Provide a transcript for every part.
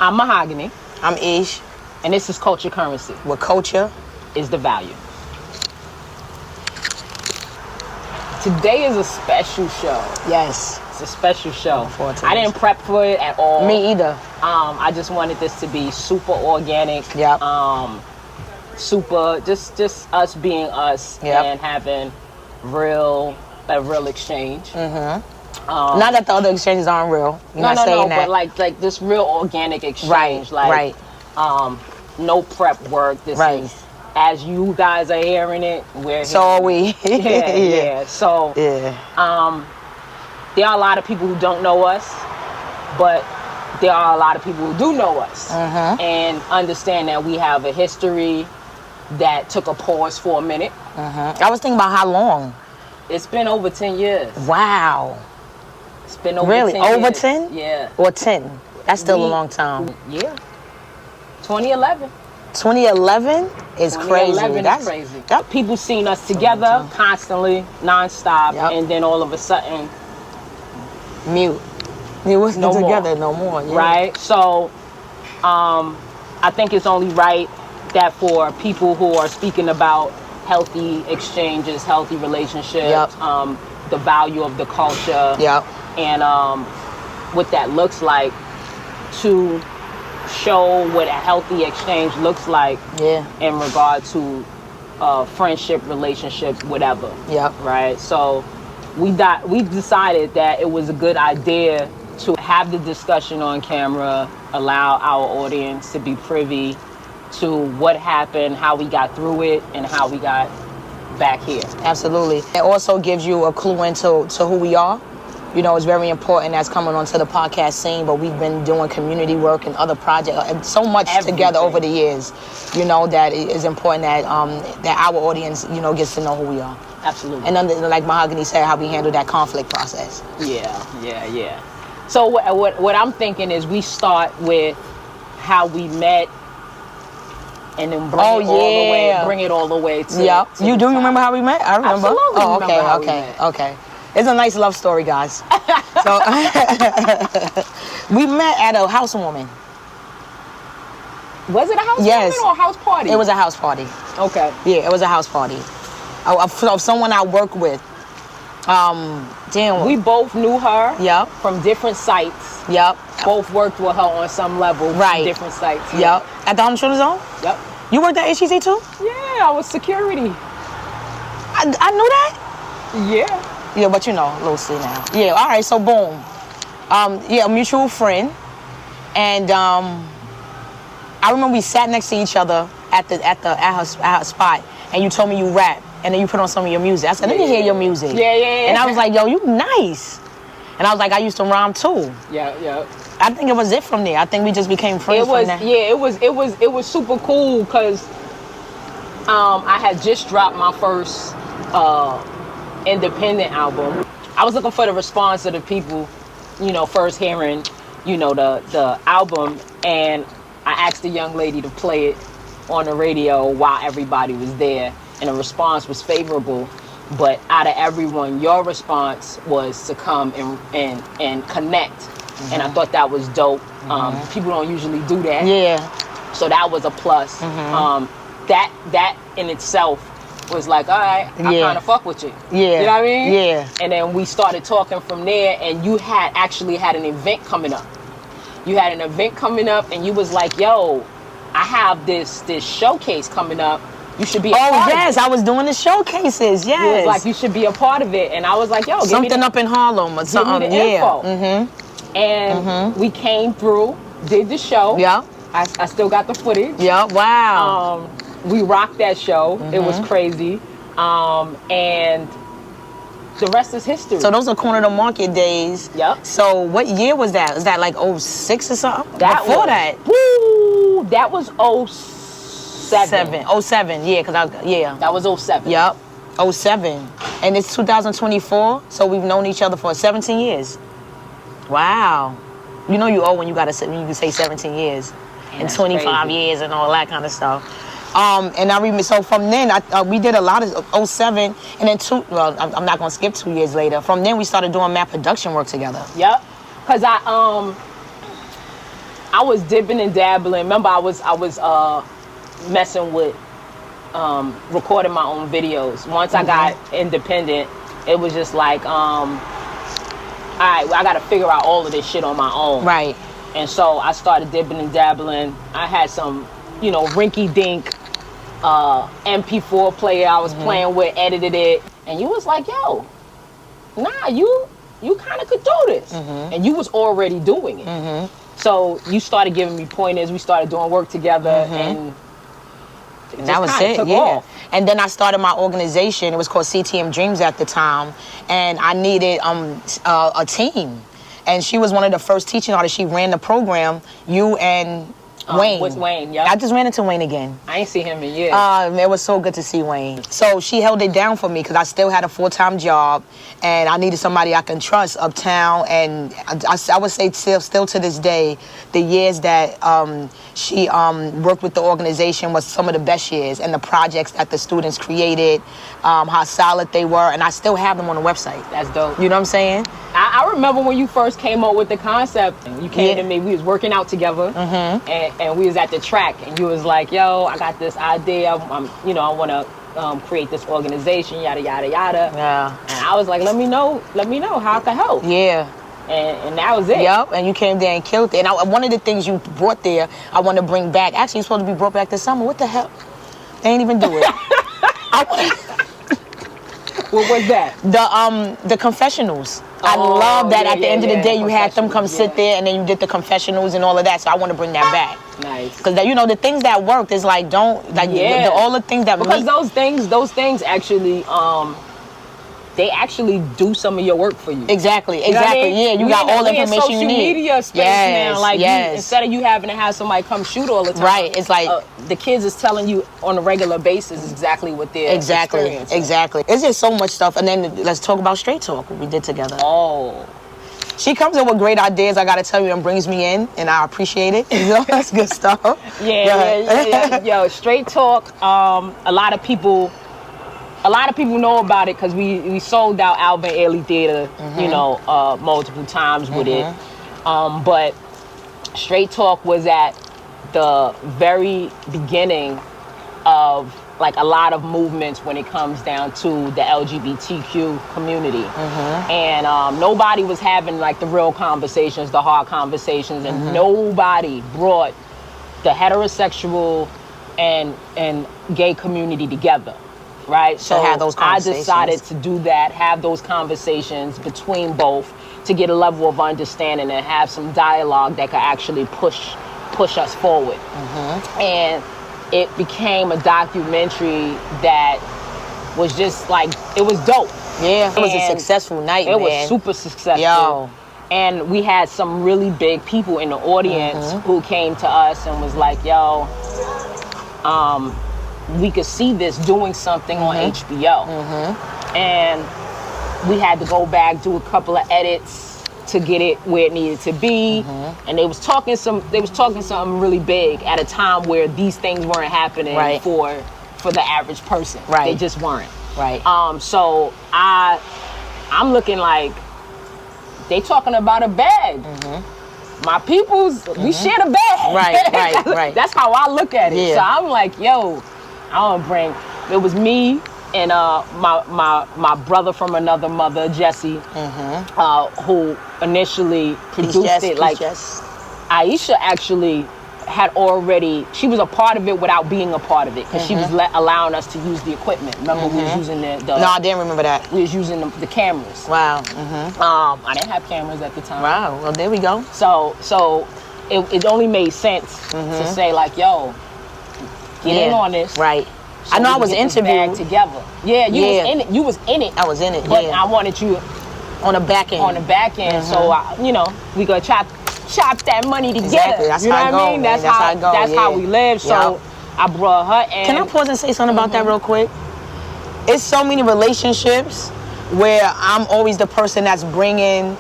I'm Mahagony. I'm Ish. And this is Culture Currency. Where culture is the value. Today is a special show. Yes. It's a special show. I didn't prep for it at all. Me either. I just wanted this to be super organic. Yep. Super, just us being us. Yep. And having a real exchange. Mm-hmm. Not that the other exchanges aren't real. You're not saying that. But like this real organic exchange. Right. No prep work. This is as you guys are hearing it. So are we. yeah. So there are a lot of people who don't know us, but there are a lot of people who do know us and understand that we have a history that took a pause for a minute. I was thinking about how long. It's been over 10 years. Wow. It's been over 10 years. Really? Over 10? Yeah. Or 10? That's still a long time. Yeah. 2011. 2011 is crazy. 2011 is crazy. Yep. People seen us together constantly, nonstop, and then all of a sudden, mute. It wasn't together no more. Yeah. Right? So, I think it's only right that for people who are speaking about healthy exchanges, healthy relationships, the value of the culture, and what that looks like, to show what a healthy exchange looks like in regard to friendship, relationships, whatever. Right? So we decided that it was a good idea to have the discussion on camera, allow our audience to be privy to what happened, how we got through it, and how we got back here. Absolutely. It also gives you a clue into who we are. You know, it's very important that's coming onto the podcast scene, but we've been doing community work and other projects, and so much together over the years, you know, that it is important that that our audience, you know, gets to know who we are. Absolutely. And then, like Mahagony said, how we handle that conflict process. Yeah. So what I'm thinking is we start with how we met, and then bring it all the way to you do remember how we met? I remember. Absolutely. Okay. It's a nice love story, guys. So we met at a housewarming. Was it a housewarming or a house party? It was a house party. Okay. Yeah, it was a house party. Of someone I work with. We both knew her. Yep. From different sites. Yep. Both worked with her on some level. From different sites. Yep. At the Home Children's Zone? Yep. You worked at HEC too? Yeah, I was security. I knew that? Yeah. Yeah, but you know, loosely now. Yeah, all right, so boom. A mutual friend. And I remember we sat next to each other at her spot, and you told me you rap, and then you put on some of your music. I said, let me hear your music. Yeah. And I was like, yo, you nice. And I was like, I used to rhyme too. Yeah. I think it was it from there. I think we just became friends from there. Yeah, it was super cool because I had just dropped my first independent album. I was looking for the response of the people, you know, first hearing, you know, the album, and I asked the young lady to play it on the radio while everybody was there, and the response was favorable. But out of everyone, your response was to come and connect, and I thought that was dope. People don't usually do that. Yeah. So that was a plus. That in itself was like, all right, I kind of fuck with you. Yeah. You know what I mean? Yeah. And then we started talking from there, and you actually had an event coming up. You had an event coming up, and you was like, yo, I have this showcase coming up. You should be a part of it. Oh, yes, I was doing the showcases, yes. You was like, you should be a part of it. And I was like, yo, something up in Harlem or something. Give me the info. And we came through, did the show. Yeah. I still got the footage. Yeah, wow. We rocked that show. It was crazy. And the rest is history. So those are Corner the Market days. Yep. So what year was that? Was that like 06 or something? Before that? Woo! That was 07. 07, yeah, because that was 07. Yep. 07. And it's 2024, so we've known each other for 17 years. Wow. You know you owe when you can say 17 years. And 25 years and all that kind of stuff. And I remember, so from then, we did a lot of 07, and then I'm not going to skip 2 years later. From then, we started doing map production work together. Yep. Because I was dipping and dabbling. Remember, I was messing with recording my own videos. Once I got independent, it was just like, all right, I got to figure out all of this shit on my own. Right. And so I started dipping and dabbling. I had some, rinky-dink MP4 player I was playing with, edited it, and you was like, yo, nah, you kind of could do this. And you was already doing it. So you started giving me pointers. We started doing work together, and that was it, took yeah. off. And then I started my organization. It was called CTM Dreams at the time, and I needed a team. And she was one of the first teaching artists. She ran the program. You and Wayne. With Wayne, yeah. I just ran into Wayne again. I ain't seen him in years. It was so good to see Wayne. So she held it down for me because I still had a full-time job, and I needed somebody I can trust uptown. And I would say still to this day, the years that she worked with the organization was some of the best years, and the projects that the students created, how solid they were, and I still have them on the website. That's dope. You know what I'm saying? I remember when you first came up with the concept. You came to me. We was working out together, and we was at the track, and you was like, "Yo, I got this idea. I want to create this organization. Yada yada yada." Yeah. And I was like, "Let me know how I can help." Yeah. And that was it. Yep, and you came there and killed it. And one of the things you brought there, I want to bring back. Actually, it's supposed to be brought back this summer. What the hell? They ain't even do it. What was that? The confessionals. I love that. At the end of the day, you had them come sit there, and then you did the confessionals and all of that. So I want to bring that back. Nice. Because the things that worked is like all the things that because those things actually they actually do some of your work for you. Exactly. You know what I mean? Yeah, you got all the information you need. Social media space now, like instead of you having to have somebody come shoot all the time. Right. It's like the kids is telling you on a regular basis exactly what they're experiencing. Exactly. It's just so much stuff. And then let's talk about Straight Talk, what we did together. Oh. She comes in with great ideas, I gotta tell you, and brings me in, and I appreciate it. That's good stuff. Yeah. Yo, Straight Talk. A lot of people know about it because we sold out Alvin Ailey Theater, multiple times with it. But Straight Talk was at the very beginning of like a lot of movements when it comes down to the LGBTQ community. And nobody was having like the real conversations, the hard conversations, and nobody brought the heterosexual and gay community together. Right, so have those I decided to do that, have those conversations between both to get a level of understanding and have some dialogue that could actually push us forward. And it became a documentary that was just like, it was dope. Yeah, it was a successful night, It was super successful. Yo. And we had some really big people in the audience who came to us and was like, yo, we could see this doing something on HBO. And we had to go back, do a couple of edits to get it where it needed to be. And they was talking something really big at a time where these things weren't happening for the average person. They just weren't. So I'm looking like they talking about a bed. My peoples, we share the bed. Right. That's how I look at it. Yeah. So I'm like, yo, it was me and my brother from another mother, Jesse, who initially produced it. Like Aisha actually she was a part of it without being a part of it because she was allowing us to use the equipment. Remember we was using the No, I didn't remember that. We was using the cameras. Wow. I didn't have cameras at the time. Wow, well there we go. So it only made sense to say like, yo, get in on this. Right. So I know I we was get this interviewed. bag together. Yeah, you was in it. You was in it. I was in it. But I wanted you on the back end. On the back end. So we gonna chop that money together. Exactly. That's you know how what I I go, mean? man. That's how we live. So I brought her in. Can I pause and say something about that real quick? It's so many relationships where I'm always the person that's bringing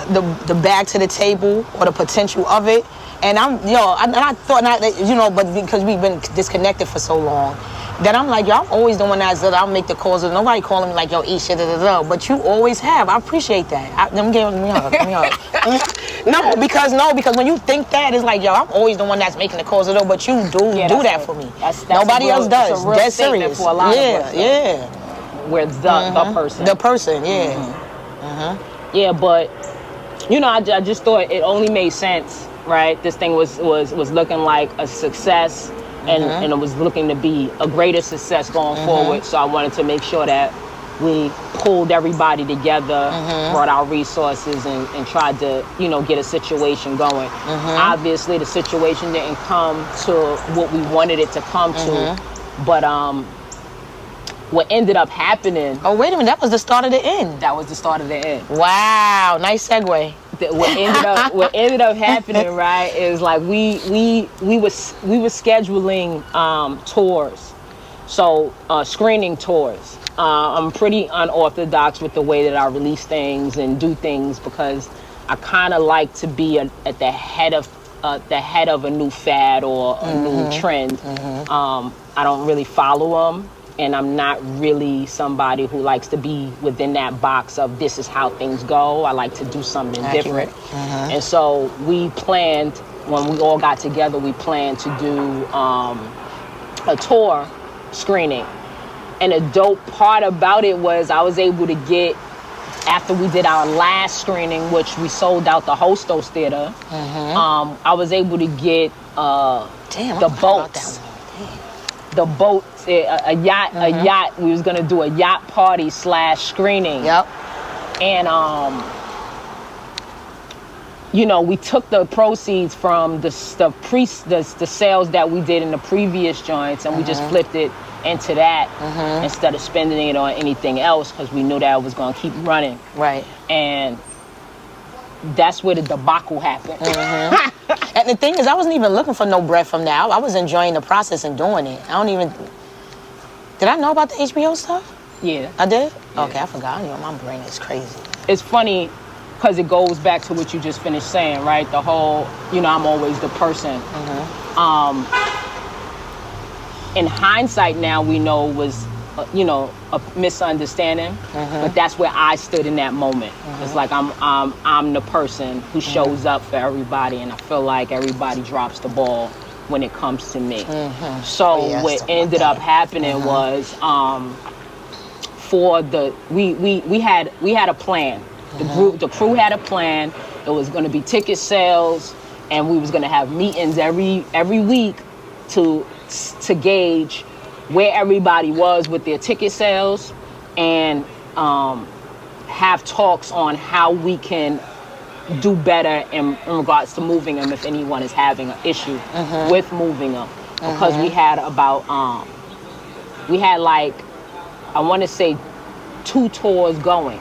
the bag to the table or the potential of it. And I thought not that, but because we've been disconnected for so long, that I'm like, I'm always the one I'll make the calls. Nobody calling me like, yo, Aisha, but you always have. I appreciate that. Let me hug. No, because when you think that, it's like, yo, I'm always the one that's making the calls, but you do that for me. Nobody else does. That's serious. For a lot of us, yeah. Where the person. The person, yeah. Yeah, but, I just thought it only made sense, right? This thing was looking like a success. And it was looking to be a greater success going forward. So I wanted to make sure that we pulled everybody together, brought our resources, and tried to, get a situation going. Obviously, the situation didn't come to what we wanted it to come to. But what ended up happening... Oh, wait a minute. That was the start of the end. That was the start of the end. Wow. Nice segue. What ended up happening, right, is like we were scheduling tours, so screening tours. I'm pretty unorthodox with the way that I release things and do things because I kind of like to be at the head of a new fad or a new trend. I don't really follow them. And I'm not really somebody who likes to be within that box of this is how things go. I like to do something different. And so we planned, when we all got together, we planned to do a tour screening. And the dope part about it was I was able to get, after we did our last screening, which we sold out the Hostos Theater, I was able to get the boats. The boats, a yacht. We was gonna do a yacht party / screening. Yep. And we took the proceeds from the sales that we did in the previous joints, and we just flipped it into that instead of spending it on anything else because we knew that it was gonna keep running. Right. And that's where the debacle happened. And the thing is, I wasn't even looking for no bread from that. I was enjoying the process and doing it. Did I know about the HBO stuff? Yeah. I did? Yeah. Okay, I forgot. My brain is crazy. It's funny because it goes back to what you just finished saying, right? The whole, I'm always the person. In hindsight now, we know was, a misunderstanding, but that's where I stood in that moment. It's like I'm the person who shows up for everybody, and I feel like everybody drops the ball when it comes to me. So what ended up happening was we had a plan. The crew had a plan. It was going to be ticket sales, and we was going to have meetings every week to gauge where everybody was with their ticket sales, and have talks on how we can do better in regards to moving them if anyone is having an issue with moving them. Because we had like, I want to say 2 tours going.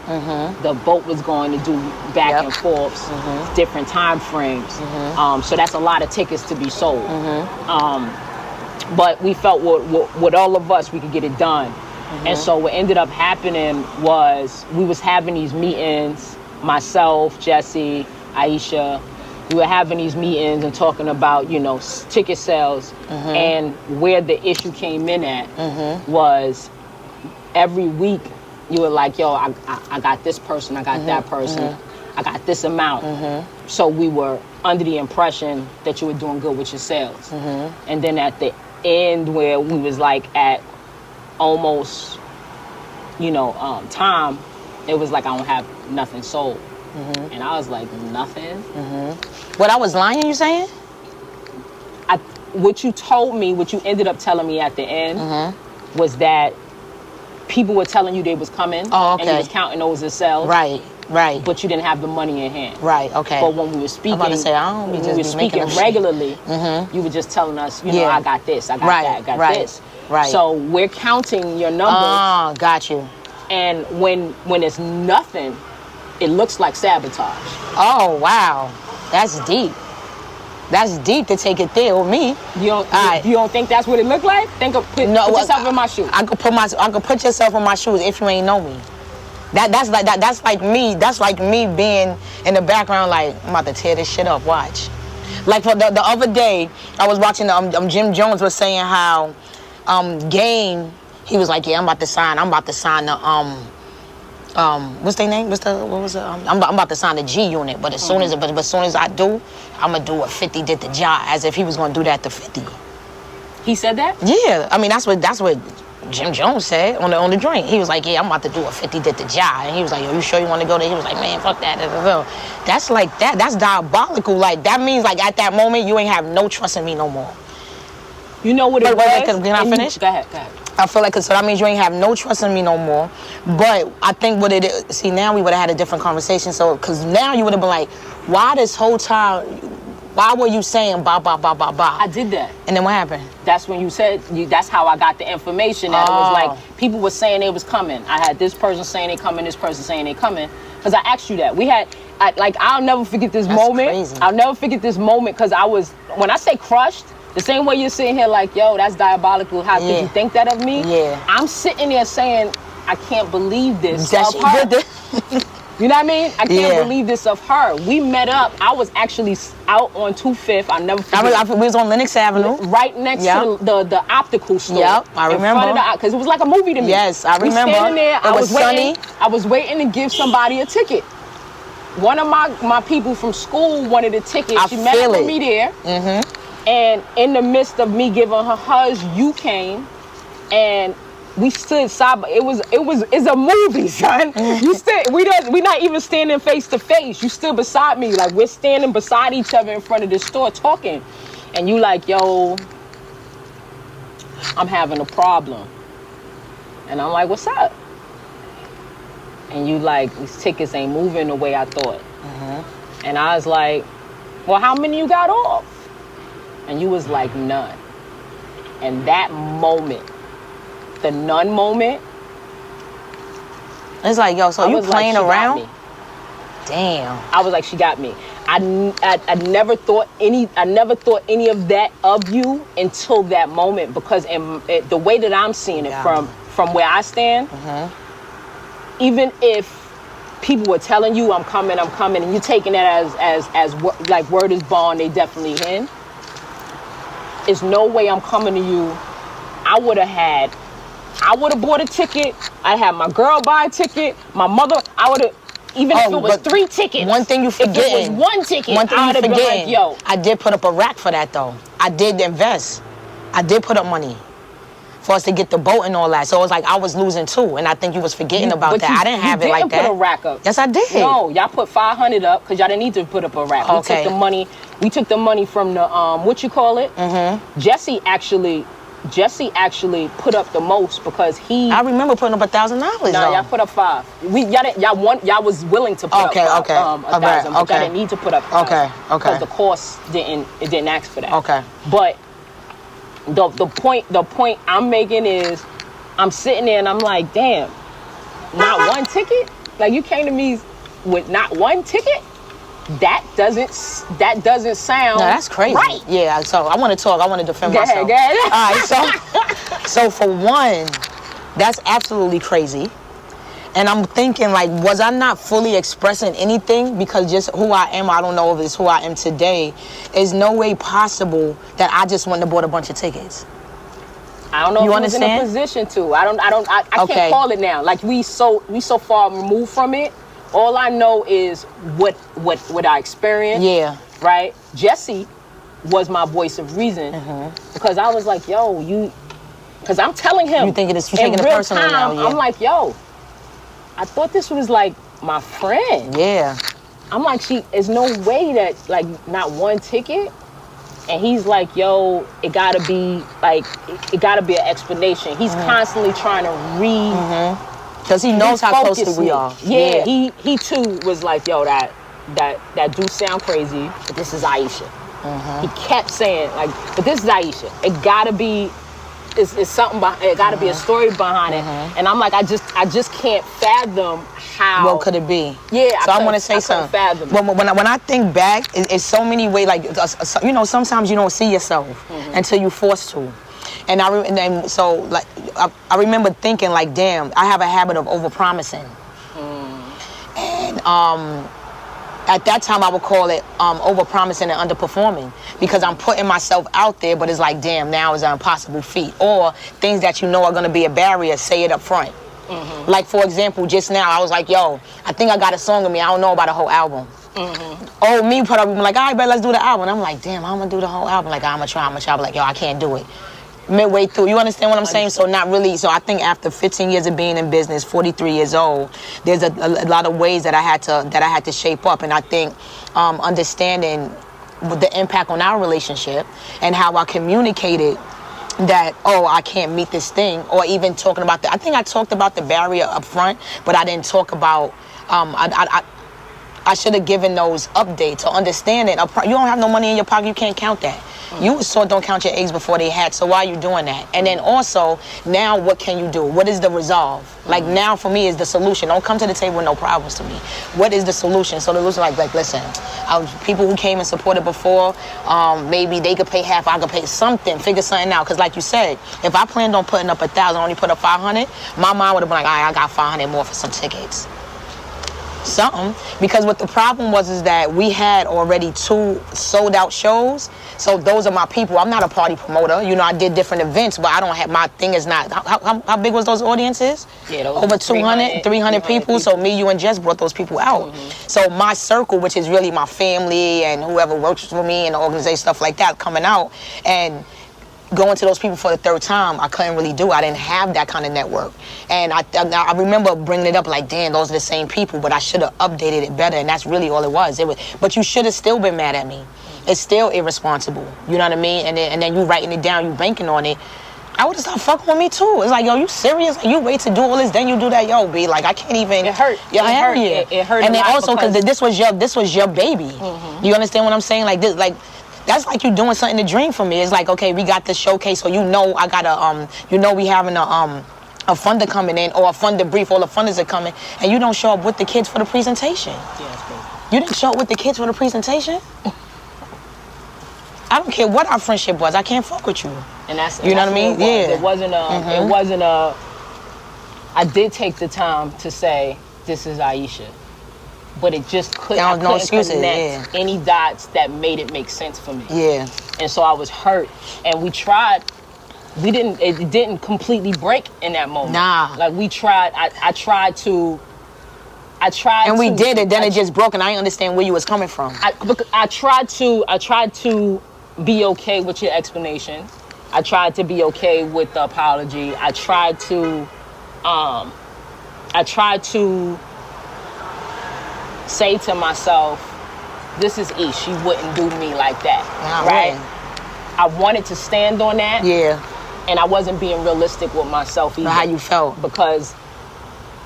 The boat was going to do back and forths, different time frames. So that's a lot of tickets to be sold. But we felt with all of us, we could get it done. And so what ended up happening was we was having these meetings, myself, Jesse, Aisha, we were having these meetings and talking about, ticket sales. And where the issue came in at was every week you were like, yo, I got this person, I got that person, I got this amount. So we were under the impression that you were doing good with your sales. And then at the end where we was like at almost, time, it was like I don't have nothing sold. And I was like, nothing? What I was lying, you saying? What you told me, what you ended up telling me at the end was that people were telling you they was coming. Oh, okay. And you was counting those as sales. Right. But you didn't have the money in hand. Right, okay. But when we were speaking, I'm about to say, I don't be just we were be speaking making regularly, you were just telling us, I got this, I got that, I got this. Right. So we're counting your numbers. Oh, got you. And when it's nothing, it looks like sabotage. Oh, wow. That's deep. That's deep to take it there with me. You don't think that's what it looked like? Put yourself in my shoes. I could put yourself in my shoes if you ain't know me. That's like me. That's like me being in the background, like, I'm about to tear this shit up. Watch. Like for the other day, I was watching Jim Jones was saying how Game. He was like, yeah, I'm about to sign the what's their name? I'm about to sign the G Unit, but as soon as I do, I'm gonna do a 50 did the job, as if he was gonna do that to 50. He said that? Yeah. I mean, that's what Jim Jones said on the joint. He was like, yeah, I'm about to do a 50 did the job. And he was like, yo, you sure you want to go there? He was like, man, fuck that. That's like that. That's diabolical. Like, that means, like, at that moment, you ain't have no trust in me no more. You know what it was? Can I finish? Go ahead. I feel like, so that means you ain't have no trust in me no more. But I think what it is, see, now we would have had a different conversation. So, because now you would have been like, why this whole time, why were you saying ba, ba, ba, ba, ba? I did that. And then what happened? That's when you said, that's how I got the information that it was like, people were saying they was coming. I had this person saying they coming, this person saying they coming. Because I asked you that. I'll never forget this moment. Crazy. I'll never forget this moment because when I say crushed, the same way you're sitting here like, yo, that's diabolical. How could you think that of me? Yeah. I'm sitting there saying, I can't believe this of her. You know what I mean? I can't believe this of her. We met up. I was actually out on 25th. I'll never forget. We was on Lenox Avenue. Right next to the optical store. Yep, I remember. Because it was like a movie to me. Yes, I remember. We standing there. It was sunny. I was waiting to give somebody a ticket. One of my people from school wanted a ticket. She met up with me there. Mm-hmm. And in the midst of me giving her hugs, you came, and we stood side by. It's a movie, son. You stood. We're not even standing face to face. You stood beside me, like we're standing beside each other in front of the store talking, and you like, yo, I'm having a problem, and I'm like, what's up? And you like, these tickets ain't moving the way I thought, and I was like, well, how many you got off? And you was like, none. And that moment, the none moment, it's like, yo, so you playing around? Damn. I was like, she got me. I never thought any of that of you until that moment, because the way that I'm seeing it from where I stand, even if people were telling you I'm coming, and you taking that as like word is bond, they definitely in. There's no way I'm coming to you. I would have bought a ticket. I had my girl buy a ticket. My mother, if it was 3 tickets. One thing you forgetting. If it was 1 ticket, I would have been like, yo. I did put up a rack for that though. I did invest. I did put up money for us to get the boat and all that. So it was like I was losing too, and I think you was forgetting about that. I didn't have it like that. You didn't put a rack up. Yes, I did. No, y'all put 500 up because y'all didn't need to put up a rack. Okay. We took the money from the what you call it? Jesse actually put up the most because he. I remember putting up $1,000. No, y'all put up 5. Y'all was willing to put up 1,000, but y'all didn't need to put up 5. Okay. Because the cost didn't ask for that. Okay. But the point I'm making is, I'm sitting there and I'm like, damn, not 1 ticket? Like, you came to me with not 1 ticket? That doesn't sound. No, that's crazy. Right. Yeah, so I want to talk. I want to defend myself. Go ahead. All right, so for one, that's absolutely crazy. And I'm thinking, like, was I not fully expressing anything? Because just who I am, I don't know if it's who I am today. There's no way possible that I just went and bought a bunch of tickets. I don't know if I was in a position to. I can't call it now. Like, we so far removed from it. All I know is what I experienced. Yeah. Right? Jesse was my voice of reason. Because I was like, yo, because I'm telling him. You taking it personal now, yeah. I'm like, yo, I thought this was like my friend. Yeah. I'm like, there's no way that, like, not 1 ticket. And he's like, yo, it gotta be an explanation. He's constantly trying to read. Because he knows how close we are. Yeah, he too was like, yo, that do sound crazy, but this is Aisha. He kept saying, like, but this is Aisha. It gotta be, it's something. It gotta be a story behind it. And I'm like, I just can't fathom how. What could it be? Yeah. So I want to say something. Fathom. When I think back, it's so many ways. Like, you know, sometimes you don't see yourself until you're forced to. And I remember thinking, like, damn, I have a habit of overpromising. at that time I would call it over-promising and underperforming, because I'm putting myself out there, but it's like, damn, now is an impossible feat. Or things that you know are going to be a barrier, say it up front. Like, for example, just now, I was like, yo, I think I got a song with me. I don't know about a whole album. Oh, me put up, I'm like, all right, bet, let's do the album. And I'm like, damn, I'm going to do the whole album. Like, I'm going to try. I'm like, yo, I can't do it. Midway through, you understand what I'm saying? So not really. So I think after 15 years of being in business, 43 years old, there's a lot of ways that I had to shape up. And I think understanding the impact on our relationship and how I communicated that, oh, I can't meet this thing, or even talking about I think I talked about the barrier up front, but I didn't talk about, I should have given those updates or understanding. You don't have no money in your pocket, you can't count that. You sort don't count your eggs before they hatch, so why are you doing that? And then also, now what can you do? What is the resolve? Like, now for me is the solution. Don't come to the table with no problems to me. What is the solution? So the solution, like listen, people who came and supported before, maybe they could pay half, I could pay something, figure something out. Because like you said, if I planned on putting up 1,000, only put up 500, my mind would have been like, all right, I got 500 more for some tickets. Something. Because what the problem was is that we had already 2 sold out shows. So those are my people. I'm not a party promoter. You know, I did different events, but I don't have, my thing is not, how big was those audiences? Yeah, those over 200, 300 people. So me, you, and Jess brought those people out. So my circle, which is really my family and whoever works for me and the organization, stuff like that, coming out and going to those people for the 3rd time, I couldn't really do. I didn't have that kind of network. And I remember bringing it up like, damn, those are the same people, but I should have updated it better, and that's really all it was. But you should have still been mad at me. It's still irresponsible. You know what I mean? And then you writing it down, you banking on it. I would have stopped fucking with me too. It's like, yo, you serious? You wait to do all this, then you do that, yo, B. Like, I can't even. It hurt. Yeah, It hurt. And then also because this was your baby. You understand what I'm saying? Like this, like. That's like you doing something to dream for me. It's like, okay, we got this showcase, so you know I got we having a funder coming in, or a funder brief, all the funders are coming, and you don't show up with the kids for the presentation. Yes, you didn't show up with the kids for the presentation? I don't care what our friendship was, I can't fuck with you. And that's, you know what I mean? Yeah. It wasn't I did take the time to say, this is Aisha. But it just couldn't connect any dots that made it make sense for me. Yeah. And so I was hurt. And we tried. It didn't completely break in that moment. Nah. Like, we tried. I tried to. And we did it. Then it just broke, and I didn't understand where you was coming from. I tried to be okay with your explanation. I tried to be okay with the apology. I tried to say to myself, this is Ish. She wouldn't do me like that, right? I wanted to stand on that. Yeah. And I wasn't being realistic with myself either. How you felt? Because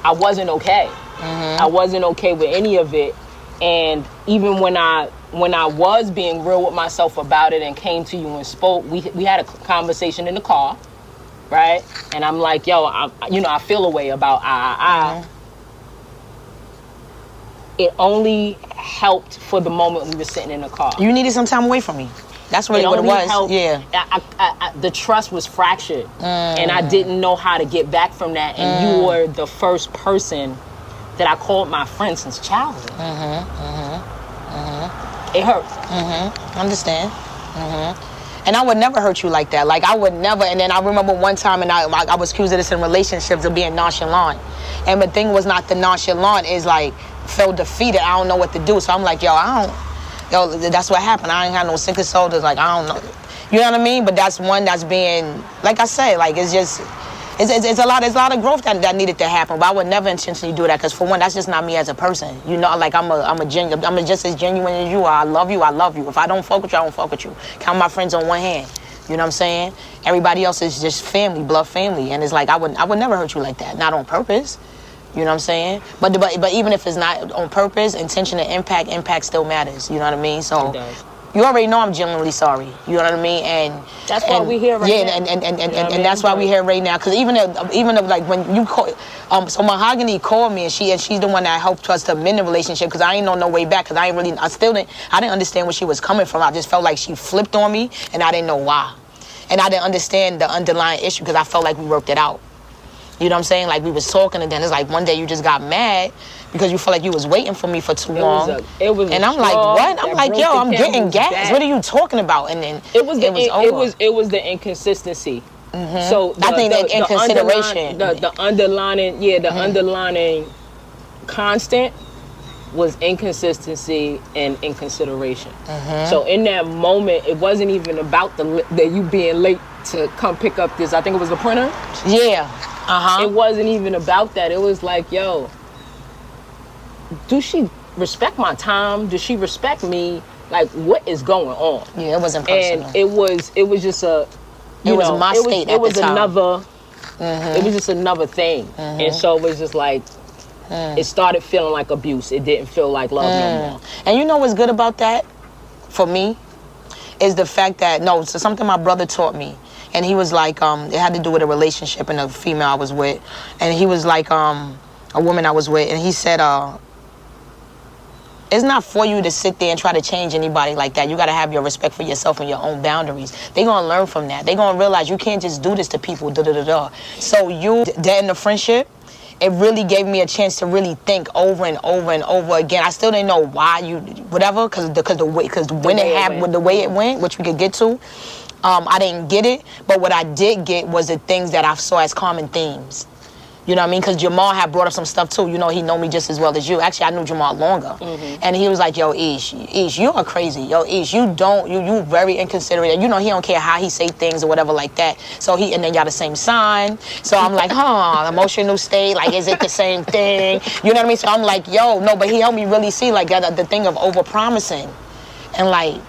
I wasn't okay. I wasn't okay with any of it. And even when I was being real with myself about it and came to you and spoke, we had a conversation in the car, right? And I'm like, yo, I feel a way about It only helped for the moment we were sitting in the car. You needed some time away from me. That's really what it was. Helped. Yeah. The trust was fractured, and I didn't know how to get back from that. And you were the first person that I called my friend since childhood. It hurt. Understand. And I would never hurt you like that. Like, I would never. And then I remember one time, and I was accused of this in relationships, of being nonchalant. And the thing was not the nonchalant, is like, felt defeated. I don't know what to do. So I'm like, that's what happened. I ain't had no sinking shoulders. Like, I don't know. You know what I mean? But that's one that's being, like I said, like, it's just, it's a lot of growth that needed to happen. But I would never intentionally do that, because for one, that's just not me as a person. You know, like, I'm just as genuine as you are. I love you. If I don't fuck with you, I don't fuck with you. Count my friends on one hand. You know what I'm saying? Everybody else is just family, blood family. And it's like, I would never hurt you like that. Not on purpose. You know what I'm saying? But even if it's not on purpose, intention and impact still matters. You know what I mean? So you already know I'm genuinely sorry. You know what I mean? And that's why we're here right now. Yeah, and that's why we're here right now. Because even if like when you call, so Mahagony called me, and she's the one that helped us to mend the relationship, because I ain't know no way back. Because I didn't understand where she was coming from. I just felt like she flipped on me, and I didn't know why. And I didn't understand the underlying issue, because I felt like we worked it out. You know what I'm saying? Like, we was talking, and then it's like one day you just got mad because you felt like you was waiting for me for too long. And I'm like, what? I'm like, yo, I'm getting gas. What are you talking about? And then it was over. It was the inconsistency. So I think the inconsideration, the underlining constant was inconsistency and inconsideration. So in that moment, it wasn't even about that you being late to come pick up this. I think it was the printer. Yeah. It wasn't even about that. It was like, yo, do she respect my time? Does she respect me? Like, what is going on? Yeah, it wasn't personal. And it was just a. It was my state at the time. It was just another thing, and so it was just like. It started feeling like abuse. It didn't feel like love no more. And you know what's good about that, for me, is the fact that, so something my brother taught me. And he was like, it had to do with a relationship and a female I was with. And he was like, a woman I was with. And he said, it's not for you to sit there and try to change anybody like that. You got to have your respect for yourself and your own boundaries. They're going to learn from that. They're going to realize you can't just do this to people, So in the friendship, it really gave me a chance to really think over and over and over again. I still didn't know why because when it happened, with the way it went, which we could get to, I didn't get it. But what I did get was the things that I saw as common themes. You know what I mean? Because Jamal had brought up some stuff too. You know, he know me just as well as you. Actually, I knew Jamal longer. And he was like, yo, Ish, you are crazy. Yo, Ish, you very inconsiderate. You know, he don't care how he say things or whatever like that. So and then y'all the same sign. So I'm like, emotional state. Like, is it the same thing? You know what I mean? So I'm like, yo, no, but he helped me really see like the thing of over-promising. And like,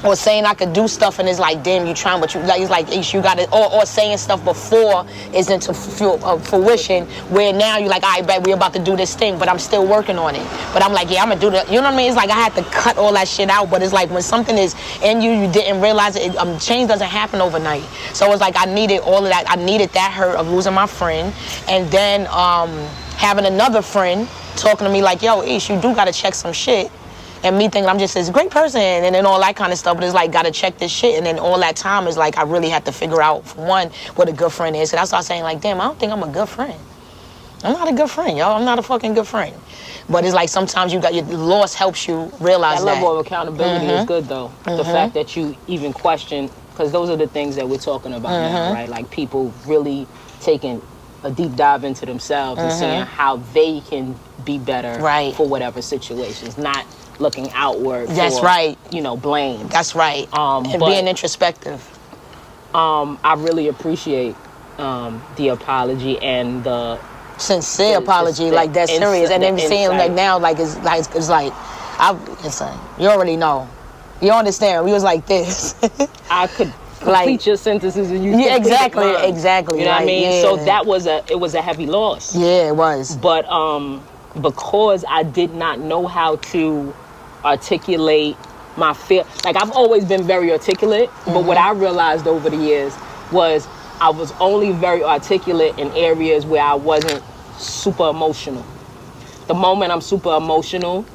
or saying I could do stuff and it's like, damn, you trying, but it's like, you got it, or saying stuff before is into fruition, where now you're like, all right, bet we're about to do this thing, but I'm still working on it. But I'm like, yeah, I'm gonna do that. You know what I mean? It's like I had to cut all that shit out, but it's like when something is in you didn't realize it, change doesn't happen overnight. So it's like I needed all of that. I needed that hurt of losing my friend, and then having another friend talking to me like, yo, Ish, you do gotta check some shit. And me thinking I'm just this great person and then all that kind of stuff, but it's like, gotta check this shit. And then all that time is like, I really had to figure out, for one, what a good friend is. Cause I started saying like, damn, I don't think I'm a good friend. I'm not a good friend, y'all. I'm not a fucking good friend. But it's like sometimes your loss helps you realize that. That level of accountability is good though. The fact that you even question, because those are the things that we're talking about now, right? Like people really taking a deep dive into themselves and seeing how they can be better for whatever situations, not looking outward for, blame. That's right. And being introspective. I really appreciate the apology and the sincere apology, like that's serious. And then seeing like now, like it's like, listen, you already know. You understand? We was like this. I could complete your sentences and you exactly. You know what I mean? Yeah. So it was a heavy loss. Yeah, it was. But because I did not know how to articulate my fear. Like I've always been very articulate, but what I realized over the years was I was only very articulate in areas where I wasn't super emotional. The moment I'm super emotional,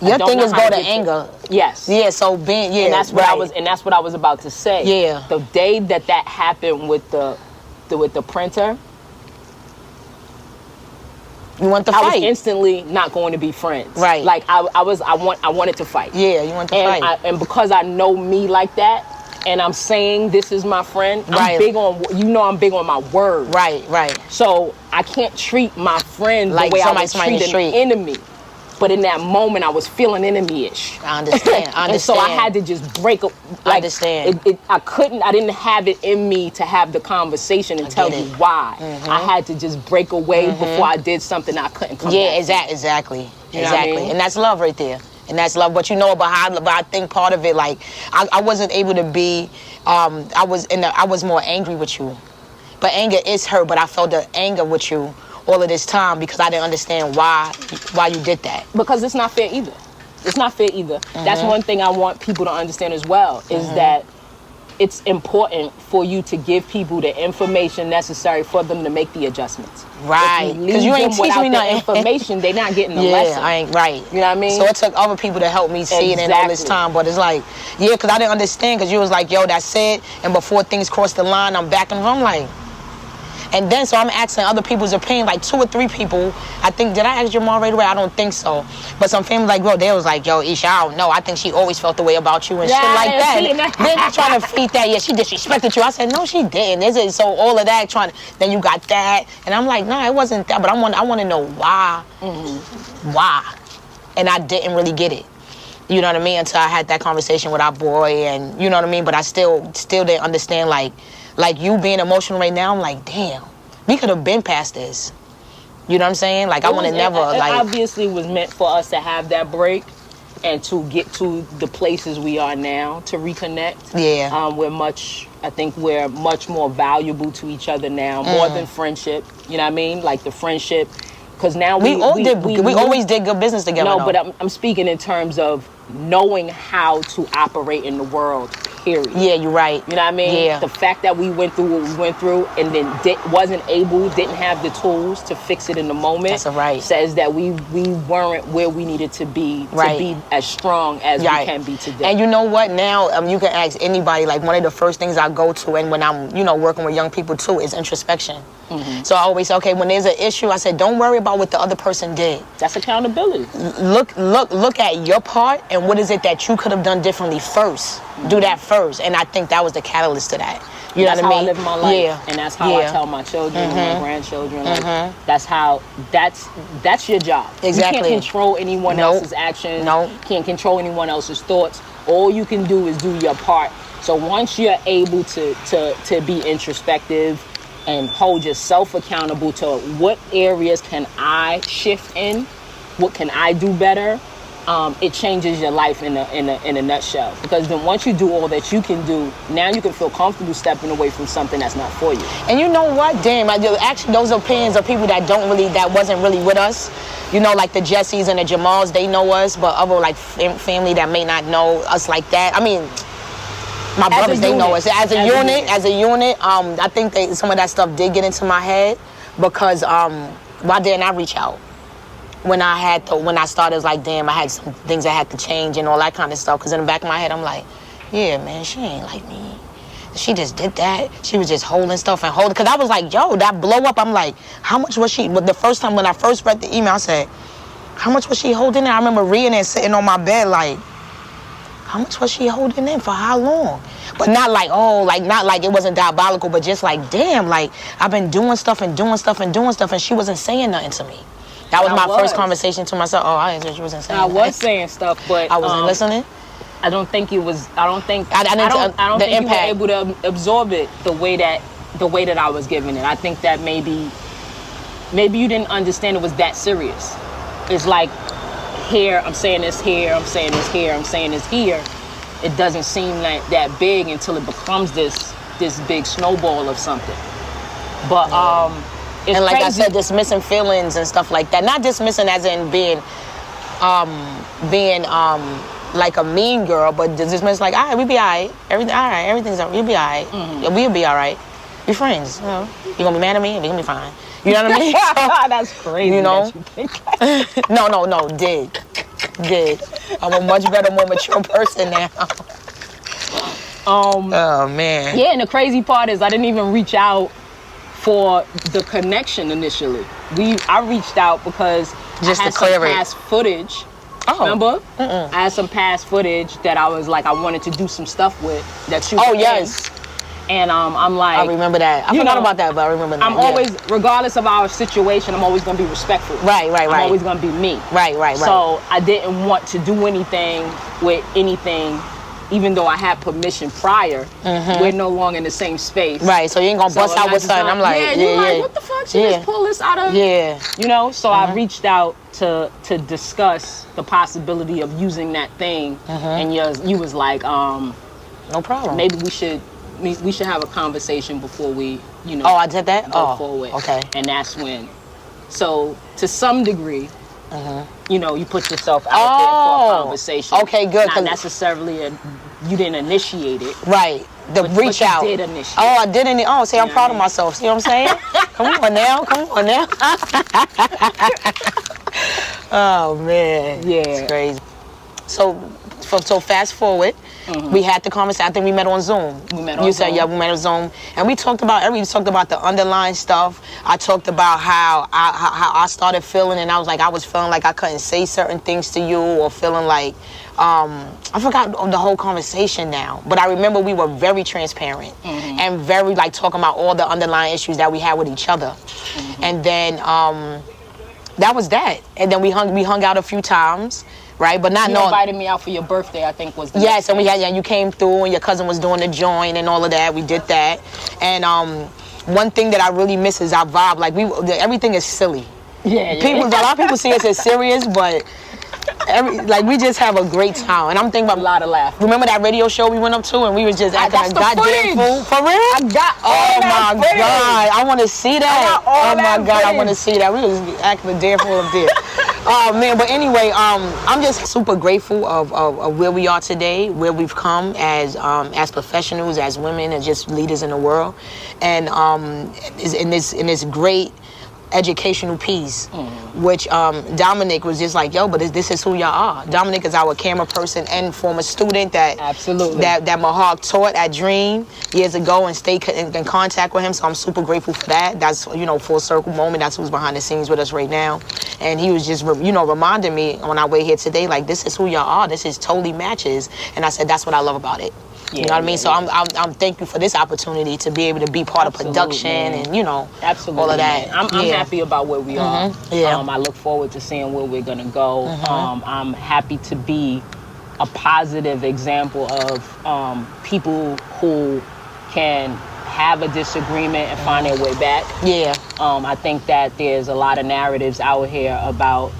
your thing is go to anger. Yes. Yeah. So being and that's what I was about to say. Yeah. The day that happened with the printer. You want to fight. I was instantly not going to be friends. Right. Like I wanted to fight. Yeah, you want to fight. And because I know me like that, and I'm saying this is my friend, I'm big on my word. Right. So I can't treat my friend like the way I would treat an enemy. But in that moment, I was feeling enemy-ish. I understand. And so I had to just break up. I understand. I didn't have it in me to have the conversation and tell you why. I had to just break away before I did something I couldn't come back to. Exactly. You know what I mean? And that's love right there. And that's love. But you know about how I think part of it, like, I wasn't able to be, I was more angry with you. But anger is hurt, but I felt the anger with you all of this time because I didn't understand why you did that. Because it's not fair either. It's not fair either. That's one thing I want people to understand as well, is that it's important for you to give people the information necessary for them to make the adjustments. Right. Because you ain't teaching me nothing. Information, they're not getting the lesson. I ain't right. You know what I mean? So it took other people to help me see it in all this time. But it's like, because I didn't understand, because you was like, yo, that's it. And before things crossed the line, I'm back and I'm like, And then, so I'm asking other people's opinion, like 2 or 3 people. I think, did I ask your mom right away? I don't think so. But some family like, bro, they was like, yo, Isha, I don't know. I think she always felt the way about you and shit like that. Then they're trying to feed that, yeah, she disrespected you. I said, no, she didn't. So all of that, then you got that. And I'm like, no, it wasn't that. But I want to know why. Why? And I didn't really get it. You know what I mean? Until I had that conversation with our boy, and you know what I mean? But I still didn't understand, like you being emotional right now. I'm like, damn, we could have been past this. You know what I'm saying? Like, I want to never, it like... obviously was meant for us to have that break and to get to the places we are now, to reconnect. Yeah. I think we're much more valuable to each other now, more than friendship. You know what I mean? Like the friendship, because now we always did good business together. No, but I'm speaking in terms of knowing how to operate in the world, period. Yeah, you're right. You know what I mean? Yeah. The fact that we went through what we went through and then didn't have the tools to fix it in the moment. That's right. Says that we weren't where we needed to be as strong as we can be today. And you know what? Now you can ask anybody. Like, one of the first things I go to, and when I'm working with young people too, is introspection. So I always say, okay, when there's an issue, I said, don't worry about what the other person did. That's accountability. Look at your part, and what is it that you could have done differently first. Do that first. And I think that was the catalyst to that. You know what I mean? That's how I live my life. Yeah. And that's how I tell my children and my grandchildren. Like, that's your job. Exactly. You can't control anyone else's actions. Can't control anyone else's thoughts. All you can do is do your part. So once you're able to be introspective and hold yourself accountable to what areas can I shift in, what can I do better, it changes your life in a nutshell. Because then once you do all that you can do, now you can feel comfortable stepping away from something that's not for you. And you know what? Damn, actually those opinions are people that wasn't really with us. You know, like the Jessies and the Jamals, they know us, but other like family that may not know us like that. I mean, my brothers, they know us. As a unit, I think some of that stuff did get into my head because why didn't I reach out? When I started, it was like, damn, I had some things that had to change and all that kind of stuff. Because in the back of my head, I'm like, yeah, man, she ain't like me. She just did that. She was just holding stuff and holding. Because I was like, yo, that blow up. I'm like, how much was she? But the first time when I first read the email, I said, how much was she holding in? I remember reading it sitting on my bed like, how much was she holding in for how long? But not like it wasn't diabolical, but just like, damn, like I've been doing stuff and she wasn't saying nothing to me. That was my first conversation to myself. Oh, I didn't. She wasn't saying. I was saying stuff, but I wasn't listening. I don't think it was. I don't think you were able to absorb it the way that I was giving it. I think that maybe you didn't understand it was that serious. It's like, here I'm saying this, here I'm saying this, here I'm saying this, here. It doesn't seem like that big until it becomes this big snowball of something. But it's and like crazy. I said, dismissing feelings and stuff like that. Not dismissing as in being like a mean girl, but dismiss like, all right, we be all right. We'll be all right. Mm-hmm. We'll be all right. We're friends. You know? You're going to be mad at me? We're going to be fine. You know what I mean? So, that's crazy. You know? That you think No, did. I'm a much better, more mature person now. Oh, man. Yeah, and the crazy part is I didn't even reach out for the connection initially. I reached out because just I had some past footage. Oh. Remember? I had some past footage that I was like, I wanted to do some stuff with that you. Oh, yes. And I'm like, I remember that. I forgot about that, but I remember that. I'm always, regardless of our situation, I'm always gonna be respectful. Right. I'm always gonna be me. Right. So I didn't want to do anything with anything, even though I had permission prior. We're no longer in the same space. Right. So you ain't gonna bust out with something. I'm like, you're like, what the fuck? She just pull this out of. Yeah. You know. So I reached out to discuss the possibility of using that thing, and you was like, no problem. Maybe we should have a conversation before we, Oh, I did that? Go forward. Okay. And that's when. So, to some degree, you put yourself out there for a conversation. Okay, good. Not necessarily you didn't initiate it. Right. The reach out. You did initiate. Oh, I did initiate. Oh, see, I'm proud of myself. See what I'm saying? Come on now. Oh, man. Yeah. It's crazy. So, so fast forward. We had the conversation. I think we met on Zoom. We met on You Zoom. said, yeah, we met on Zoom. And we talked about everything. We talked about the underlying stuff. I talked about how I started feeling, and I was like, I was feeling like I couldn't say certain things to you, or feeling like, I forgot the whole conversation now. But I remember we were very transparent and very, like, talking about all the underlying issues that we had with each other. And then that was that. And then we hung out a few times. Right, but not You knowing. invited me out for your birthday, I think was the Yes, and you came through, and your cousin was doing the joint and all of that. We did that, and one thing that I really miss is our vibe. Like everything is silly. Yeah. A lot of people see us as serious, but we just have a great time. And I'm thinking about A lot of laughter. Remember that radio show we went up to, and we was just acting a goddamn fool? For real? I got all Oh that my footage. God, I want to see that. I got all Oh my that God, I footage. want to see that. We was acting a damn fool up there. Oh man, but anyway, I'm just super grateful of where we are today, where we've come as professionals, as women, and just leaders in the world, and in this great educational piece, which Dominic was just like, yo, but this is who y'all are. Dominic is our camera person and former student that Mahag taught at Dream years ago, and stayed in contact with him. So I'm super grateful for that. That's, full circle moment. That's who's behind the scenes with us right now. And he was just, reminding me on our way here today, like, this is who y'all are. This is totally matches. And I said, that's what I love about it. You know what I mean? So I'm thankful for this opportunity to be able to be part of production and, Absolutely, all of that. I'm happy about where we are. Yeah. I look forward to seeing where we're going to go. I'm happy to be a positive example of people who can have a disagreement and find their way back. Yeah. I think that there's a lot of narratives out here about,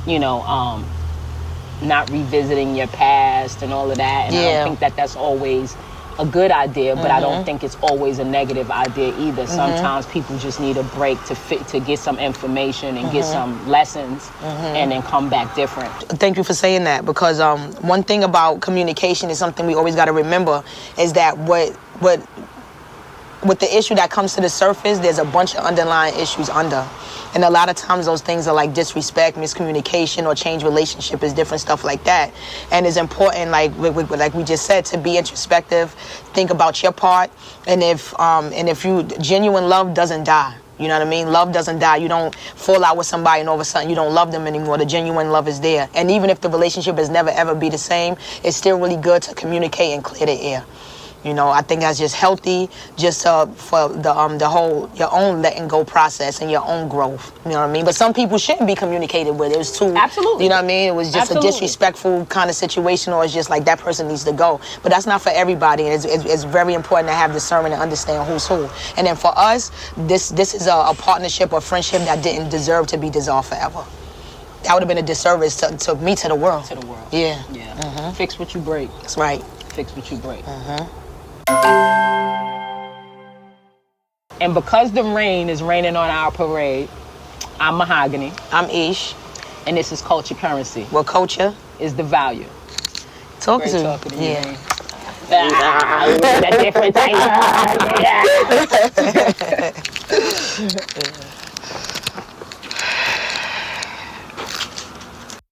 not revisiting your past and all of that. And I don't think that that's always a good idea, but I don't think it's always a negative idea either. Sometimes people just need a break to get some information and get some lessons and then come back different. Thank you for saying that, because one thing about communication is something we always got to remember is that with the issue that comes to the surface, there's a bunch of underlying issues under. And a lot of times those things are like disrespect, miscommunication, or change relationship, is different stuff like that. And it's important, like we just said, to be introspective, think about your part, and if you, genuine love doesn't die. You know what I mean? Love doesn't die. You don't fall out with somebody and all of a sudden you don't love them anymore. The genuine love is there. And even if the relationship is never ever be the same, it's still really good to communicate and clear the air. I think that's just healthy, just for the whole, your own letting go process and your own growth. You know what I mean? But some people shouldn't be communicated with. It was too, Absolutely. You know what I mean? It was just a disrespectful kind of situation, or it's just like that person needs to go. But that's not for everybody. And it's very important to have discernment and understand who's who. And then for us, this is a partnership or friendship that didn't deserve to be dissolved forever. That would have been a disservice to me, to the world. To the world. Yeah. Yeah. Fix what you break. That's right. Fix what you break. And because the rain is raining on our parade, I'm Mahagony. I'm Ish. And this is Culture Currency. Well, culture is the value. Talk Great to talking to you. yeah. The different type.